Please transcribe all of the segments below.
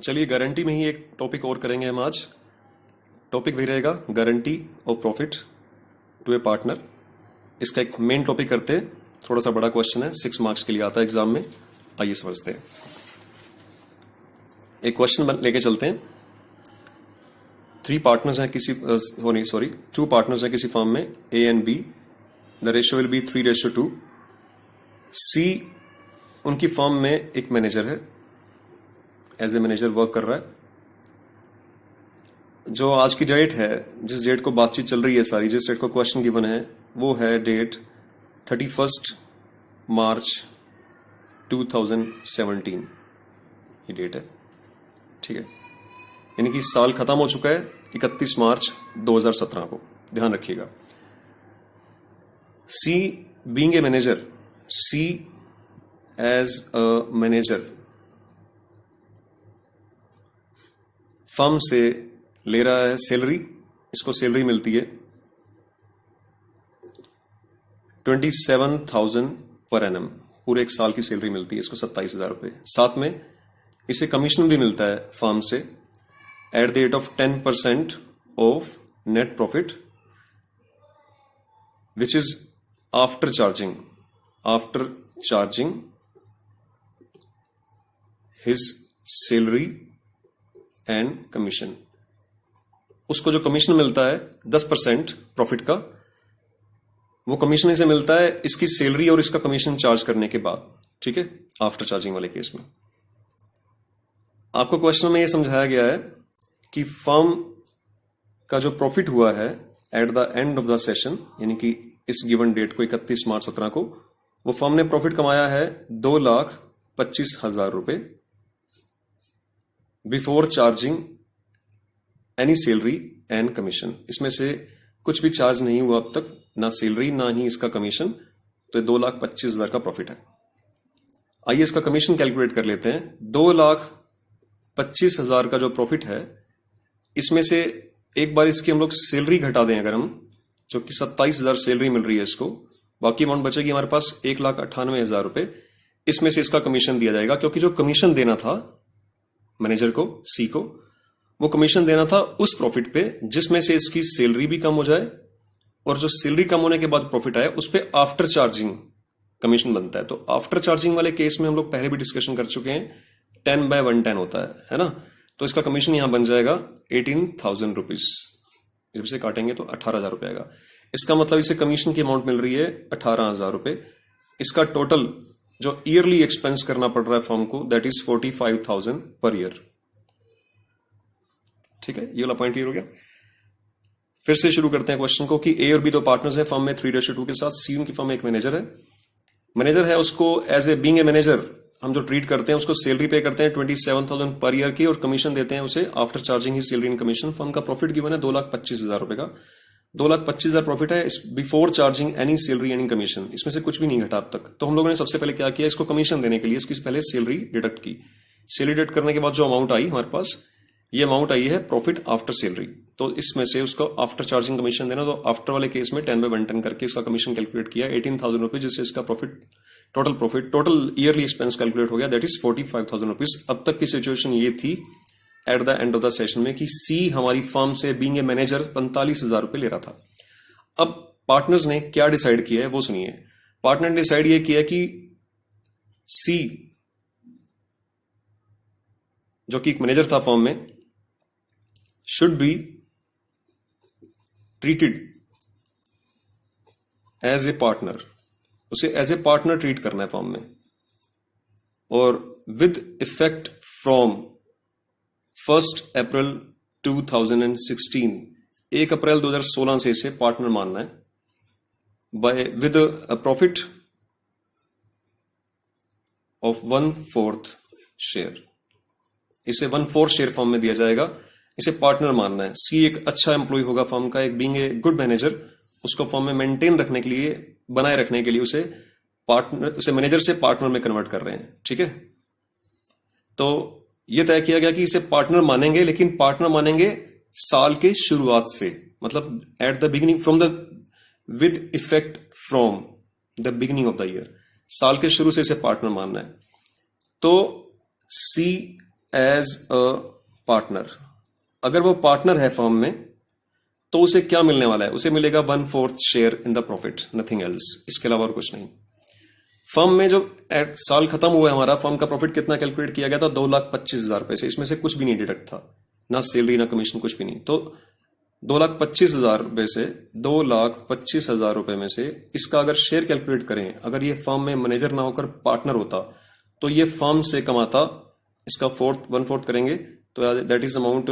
चलिए गारंटी में ही एक टॉपिक और करेंगे हम आज। टॉपिक वही रहेगा, guarantee of profit to a partner. इसका एक मेन टॉपिक करते हैं। थोड़ा सा बड़ा क्वेश्चन है, 6 मार्क्स के लिए आता है एग्जाम में। आइए समझते हैं। एक क्वेश्चन लेके चलते हैं। 2 पार्टनर्स हैं किसी फर्म में, A and B. The ratio will be 3:2। C उनकी फर्म में एक मैनेजर है, एज ए मैनेजर वर्क कर रहा है। जो आज की डेट है, जिस डेट को बातचीत चल रही है सारी, जिस डेट को क्वेश्चन गिवन है, वो है डेट 31 मार्च 2017। ये डेट है, ठीक है। यानी कि साल खत्म हो चुका है 31 मार्च 2017 को, ध्यान रखिएगा। C being a manager, C as a manager firm से ले रहा है सैलरी। इसको सैलरी मिलती है 27,000 पर एनम। पूरे एक साल की सैलरी मिलती है इसको, 27,000 रुपये। साथ में इसे कमीशन भी मिलता है फर्म से at the rate of 10% of net profit, which is after charging his salary and commission. उसको जो कमीशन मिलता है 10% प्रॉफिट का, वो कमीशन इसे मिलता है इसकी सैलरी और इसका कमीशन चार्ज करने के बाद, ठीक है, आफ्टर चार्जिंग वाले केस में। आपको क्वेश्चन में यह समझाया गया है कि फर्म का जो प्रॉफिट हुआ है at the end of the session, यानी कि इस गिवन डेट को 31 मार्च 17 को, वो फर्म ने प्रॉफिट कमाया है 2,25,000 रुपए before charging any salary and commission. इसमें से कुछ भी चार्ज नहीं हुआ अब तक, ना सैलरी ना ही इसका कमीशन, तो 2,25,000 का प्रॉफिट है। आइए इसका कमीशन कैलकुलेट कर लेते हैं। 2,25,000 का जो प्रॉफिट है, इसमें से एक बार इसकी हम लोग सैलरी घटा दें अगर हम, जो कि 27,000 सैलरी मिल रही है इसको, बाकी अमाउंट बचेगी हमारे पास 1,98,000 रुपए। इसमें से इसका कमीशन दिया जाएगा, क्योंकि जो कमीशन देना था मैनेजर को, सी को, वो कमीशन देना था उस प्रॉफिट पे जिसमें से इसकी सैलरी भी कम हो जाए, और जो सैलरी कम होने के बाद प्रॉफिट आए उस पे आफ्टर चार्जिंग कमीशन बनता है। तो आफ्टर चार्जिंग वाले केस में हम लोग पहले भी डिस्कशन कर चुके हैं, 10/110 होता है ना। तो इसका कमीशन यहां बन जाएगा 18,000 रुपीज। जब इसे काटेंगे तो 18,000 रुपए आएगा। इसका मतलब इसे कमीशन की अमाउंट मिल रही है 18,000 रुपए। इसका टोटल जो ईयरली एक्सपेंस करना पड़ रहा है फर्म को, दैट इज 45,000 पर ईयर, ठीक है। ये वाला पॉइंट क्लियर हो गया। फिर से शुरू करते हैं क्वेश्चन को कि ए और बी 2 पार्टनर्स हैं फर्म में 3:2 के साथ। सी उनकी फर्म में एक मैनेजर है। उसको as a being a manager हम जो ट्रीट करते हैं, उसको सैलरी पे करते हैं 27,000 पर ईयर की, और कमीशन देते हैं उसे after charging he salary and commission. Firm का प्रॉफिट गिवन है 2,25,000 रुपए का। 2,25,000 प्रॉफिट है before charging any salary and commission. इसमें से कुछ भी नहीं घटा अब तक। तो हम लोगों ने सबसे पहले क्या किया, इसको कमीशन देने के लिए इसकी पहले सैलरी डिडक्ट की। सैलरी डिडक्ट करने के बाद जो अमाउंट आई हमारे पास, ये अमाउंट आई है प्रॉफिट आफ्टर सैलरी। तो इसमें से उसको आफ्टर चार्जिंग कमीशन देना, तो आफ्टर वाले केस में 10/110 करके इसका कमीशन कैलकुलेट किया 18,000 रुपीज, जिससे इसका टोटल ईयरली एक्सपेंस कैलकुलेट हो गया, दैट इज 45,000 रुपीज। अब तक की सिचुएशन ये थी at the end of the session में कि सी हमारी फर्म से बीइंग ए मैनेजर 45,000 रुपए ले रहा था। अब पार्टनर्स ने क्या डिसाइड किया है वो सुनिए। पार्टनर ने डिसाइड ये किया कि सी, जो कि एक मैनेजर था फर्म में, should be treated as a partner। उसे एज ए पार्टनर ट्रीट करना है फर्म में, और विद इफेक्ट फ्रॉम 1 अप्रैल 2016, 1 अप्रैल 2016 से इसे पार्टनर मानना है, by with a profit of 1/4 share. इसे 1/4 शेयर फर्म में दिया जाएगा। इसे पार्टनर मानना है। सी एक अच्छा एम्प्लॉय होगा फर्म का, एक बीइंग ए गुड मैनेजर, उसको फर्म में मेंटेन रखने के लिए, बनाए रखने के लिए उसे मैनेजर से पार्टनर में कन्वर्ट कर रहे हैं, ठीक है। तो यह तय किया गया कि इसे पार्टनर मानेंगे, लेकिन पार्टनर मानेंगे साल के शुरुआत से, मतलब at the beginning, from the with effect from the beginning of the year, साल के शुरू से इसे पार्टनर मानना है। तो सी एज अ पार्टनर, अगर वो पार्टनर है फर्म में तो उसे क्या मिलने वाला है? उसे मिलेगा 1/4 share in the profit, nothing else, इसके अलावा और कुछ नहीं। फर्म में जो साल खत्म हुआ है हमारा, फर्म का प्रॉफिट कितना कैलकुलेट किया गया था? 2,25,000 रुपए से, इसमें से कुछ भी नहीं डिडक्ट था, ना सैलरी ना कमीशन, कुछ भी नहीं। तो 2,25,000 रुपए से 2,25,000 रुपए में से इसका अगर शेयर कैलकुलेट करें, अगर ये फर्म में मैनेजर ना होकर पार्टनर होता तो ये फर्म से कमाता, इसका 1/4 करेंगे तो दैट इज अमाउंट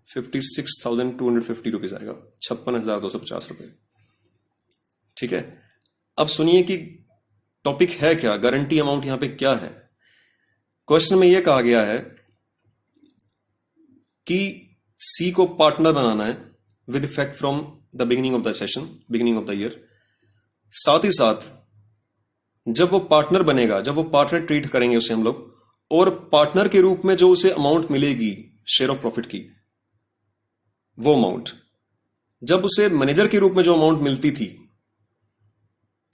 56,250 रुपीज आएगा, 56,250 रुपए। ठीक है, अब सुनिए कि टॉपिक है क्या, गारंटी अमाउंट यहां पे क्या है। क्वेश्चन में यह कहा गया है कि सी को पार्टनर बनाना है with effect from the beginning of the session, beginning of the year. साथ ही साथ जब वो पार्टनर बनेगा, जब वो पार्टनर ट्रीट करेंगे उसे हम लोग, और पार्टनर के रूप में जो उसे अमाउंट मिलेगी शेयर ऑफ प्रॉफिट की, वो अमाउंट जब उसे मैनेजर के रूप में जो अमाउंट मिलती थी,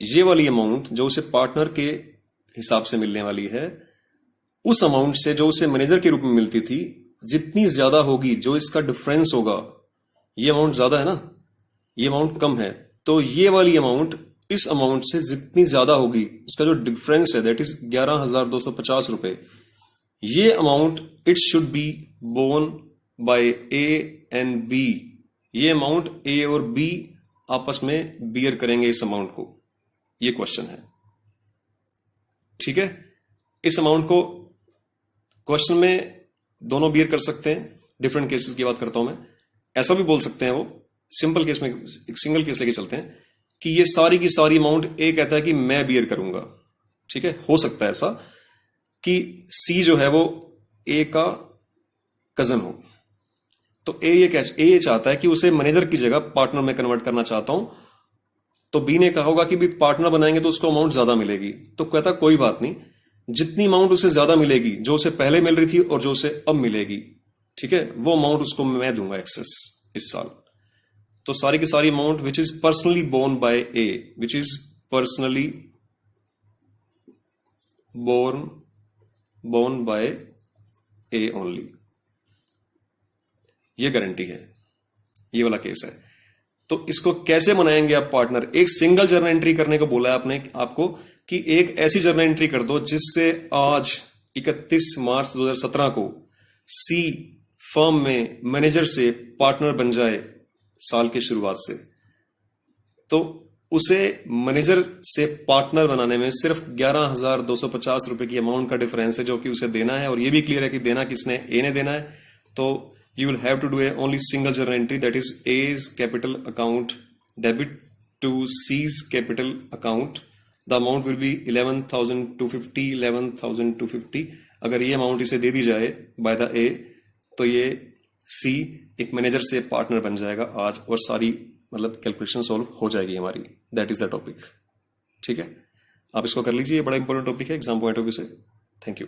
ये वाली अमाउंट जो उसे पार्टनर के हिसाब से मिलने वाली है, उस अमाउंट से जो उसे मैनेजर के रूप में मिलती थी जितनी ज्यादा होगी, जो इसका डिफरेंस होगा, ये अमाउंट ज्यादा है ना, ये अमाउंट कम है, तो ये वाली अमाउंट इस अमाउंट से जितनी ज्यादा होगी, इसका जो डिफरेंस है दैट इज 11,250 रुपए, ये amount it should be borne by A and B. ये अमाउंट ए और बी आपस में बियर करेंगे इस अमाउंट को, ये क्वेश्चन है। ठीक है, इस अमाउंट को क्वेश्चन में दोनों बियर कर सकते हैं, डिफरेंट केसेस की बात करता हूं मैं। ऐसा भी बोल सकते हैं, वो सिंपल केस में एक सिंगल केस लेके चलते हैं कि ये सारी की सारी अमाउंट ए कहता है कि मैं बियर करूंगा। ठीक है, हो सकता है ऐसा कि सी जो है वो ए का कजन हो, तो ए ये चाहता है कि उसे मैनेजर की जगह पार्टनर में कन्वर्ट करना चाहता हूं, तो बी ने कहा होगा कि भी पार्टनर बनाएंगे तो उसको अमाउंट ज्यादा मिलेगी, तो कहता कोई बात नहीं, जितनी अमाउंट उसे ज्यादा मिलेगी, जो उसे पहले मिल रही थी और जो उसे अब मिलेगी, ठीक है, वो अमाउंट उसको मैं दूंगा एक्सेस इस साल। तो सारी की सारी amount which is personally borne by A, which is personally borne by A only, ये गारंटी है, ये वाला केस है। तो इसको कैसे बनाएंगे आप पार्टनर? एक सिंगल जर्नल एंट्री करने को बोला है आपने आपको कि एक ऐसी जर्नल एंट्री कर दो जिससे आज 31 मार्च 2017 को सी फर्म में मैनेजर से पार्टनर बन जाए साल के शुरुआत से। तो उसे मैनेजर से पार्टनर बनाने में सिर्फ 11,250 रुपए की अमाउंट का डिफरेंस है जो कि उसे देना है, और ये भी क्लियर है कि देना किसने, ए ने देना है। तो you will have to do a only single journal entry, that is A's capital account debit to C's capital account. The amount will be 11,250. अगर ये अमाउंट इसे दे दी जाए बाय द ए, तो ये सी एक मैनेजर से पार्टनर बन जाएगा आज, और सारी मतलब कैलकुलेशन सॉल्व हो जाएगी हमारी। That is the topic. ठीक है, आप इसको कर लीजिए, ये बड़ा इंपॉर्टेंट टॉपिक है एग्जाम पॉइंट ऑफ व्यू से। Thank you.